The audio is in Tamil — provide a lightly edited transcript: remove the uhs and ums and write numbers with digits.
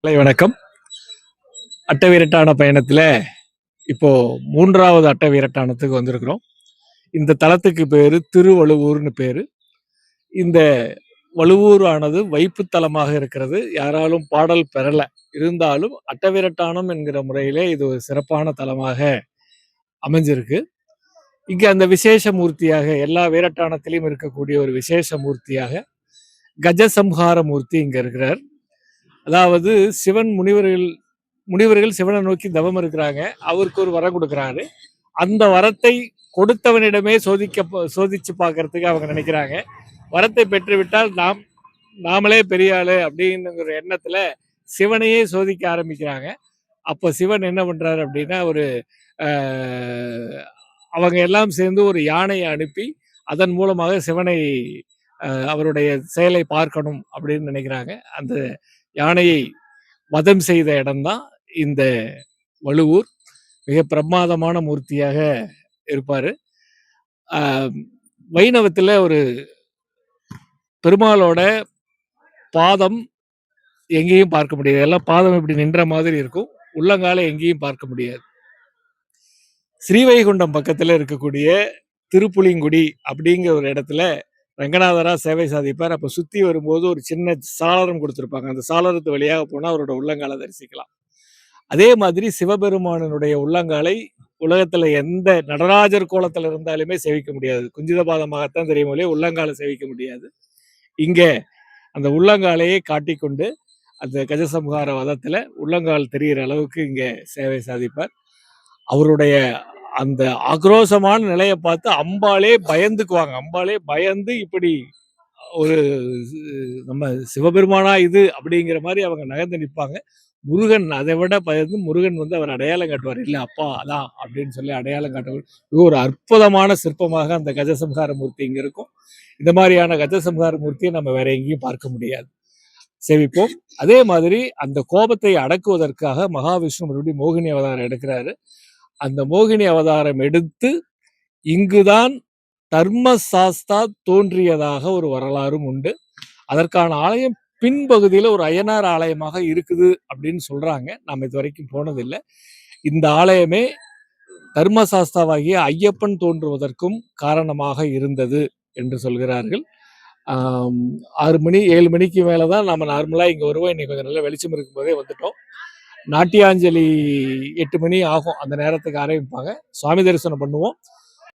வணக்கம். அட்டவீரட்டான பயணத்துல இப்போ 3வது அட்டவீரட்டானத்துக்கு வந்திருக்கிறோம். இந்த தலத்துக்கு பேரு திருவழுவூர்னு பேரு. இந்த வழுவூர் ஆனது வைப்பு தலமாக இருக்கிறது. யாராலும் பாடல் பெறல. இருந்தாலும் அட்டவீரட்டானம் என்கிற முறையிலே இது ஒரு சிறப்பான தலமாக அமைஞ்சிருக்கு. இங்க அந்த விசேஷ மூர்த்தியாக எல்லா வீரட்டானத்திலையும் இருக்கக்கூடிய ஒரு விசேஷ மூர்த்தியாக கஜசம்ஹார மூர்த்தி இங்க இருக்கிறார். அதாவது சிவன் முனிவர்கள் சிவனை நோக்கி தவம் இருக்கிறாங்க. அவருக்கு ஒரு வரம் கொடுக்குறாரு. அந்த வரத்தை கொடுத்தவனிடமே சோதிச்சு பார்க்கறதுக்கு அவங்க நினைக்கிறாங்க. வரத்தை பெற்றுவிட்டால் நாமளே பெரிய ஆளு அப்படிங்கிற எண்ணத்துல சிவனையே சோதிக்க ஆரம்பிக்கிறாங்க. அப்ப சிவன் என்ன பண்றாரு அப்படின்னா அவங்க எல்லாம் சேர்ந்து ஒரு யானையை அனுப்பி அதன் மூலமாக சிவனை அவருடைய செயலை பார்க்கணும் அப்படின்னு நினைக்கிறாங்க. அந்த யானையை வதம் செய்த இடம்தான் இந்த வழுவூர். மிக பிரமாதமான மூர்த்தியாக இருப்பாரு. வைணவத்துல ஒரு பெருமாளோட பாதம் எங்கேயும் பார்க்க முடியாது. எல்லாம் பாதம் இப்படி நின்ற மாதிரி இருக்கும். உள்ளங்கால எங்கேயும் பார்க்க முடியாது. ஸ்ரீவைகுண்டம் பக்கத்துல இருக்கக்கூடிய திருப்புலிங்குடி அப்படிங்கிற ஒரு இடத்துல ரங்கநாதரா சேவை சாதிப்பார். அப்ப சுத்தி வரும்போது ஒரு சின்ன சாளரம் கொடுத்திருப்பாங்க. அந்த சாளரத்து வழியாக போனா அவரோட உள்ளங்காலை தரிசிக்கலாம். அதே மாதிரி சிவபெருமானனுடைய உள்ளங்காலை உலகத்துல எந்த நடராஜர் கோலத்துல இருந்தாலுமே சேவிக்க முடியாது. குஞ்சித பாதமாகத்தான் தெரியும் இல்லையா, உள்ளங்காலை சேவிக்க முடியாது. இங்க அந்த உள்ளங்காலையே காட்டிக்கொண்டு அந்த கஜசம்ஹார வதத்துல உள்ளங்கால் தெரிகிற அளவுக்கு இங்க சேவை சாதிப்பார். அவருடைய அந்த ஆக்ரோஷமான நிலையை பார்த்து அம்பாலே பயந்துக்குவாங்க. அம்பாலே பயந்து இப்படி ஒரு நம்ம சிவபெருமானா இது அப்படிங்கிற மாதிரி அவங்க நகர்ந்து நிற்பாங்க. முருகன் அதை விட பயந்து முருகன் அவர் அடையாளம் காட்டுவார். இல்லை அப்பா அதான் அப்படின்னு சொல்லி அடையாளம் காட்டுவார். இது ஒரு அற்புதமான சிற்பமாக அந்த கஜசம்ஹார மூர்த்தி இங்க இருக்கும். இந்த மாதிரியான கஜசம்ஹார மூர்த்தியை நம்ம வேற எங்கேயும் பார்க்க முடியாது. சேவிப்போம். அதே மாதிரி அந்த கோபத்தை அடக்குவதற்காக மகாவிஷ்ணு மறுபடியும் மோகினி அவதாரம் எடுக்கிறாரு. அந்த மோகினி அவதாரம் எடுத்து இங்குதான் தர்மசாஸ்தா தோன்றியதாக ஒரு வரலாறும் உண்டு. அதற்கான ஆலயம் பின்பகுதியில ஒரு அய்யனார் ஆலயமாக இருக்குது அப்படின்னு சொல்றாங்க. நாம் இது வரைக்கும் போனதில்லை. இந்த ஆலயமே தர்மசாஸ்தாவாகிய ஐயப்பன் தோன்றுவதற்கும் காரணமாக இருந்தது என்று சொல்கிறார்கள். 6 மணி 7 மணிக்கு மேலதான் நம்ம நார்மலா இங்க வருவோம். இன்னைக்கு கொஞ்சம் நல்ல வெளிச்சம் இருக்கும் போதே வந்துட்டோம். நாட்டியாஞ்சலி 8 மணி ஆகும். அந்த நேரத்துக்கு ஆரம்பிப்பாங்க. சுவாமி தரிசனம் பண்ணுவோம்.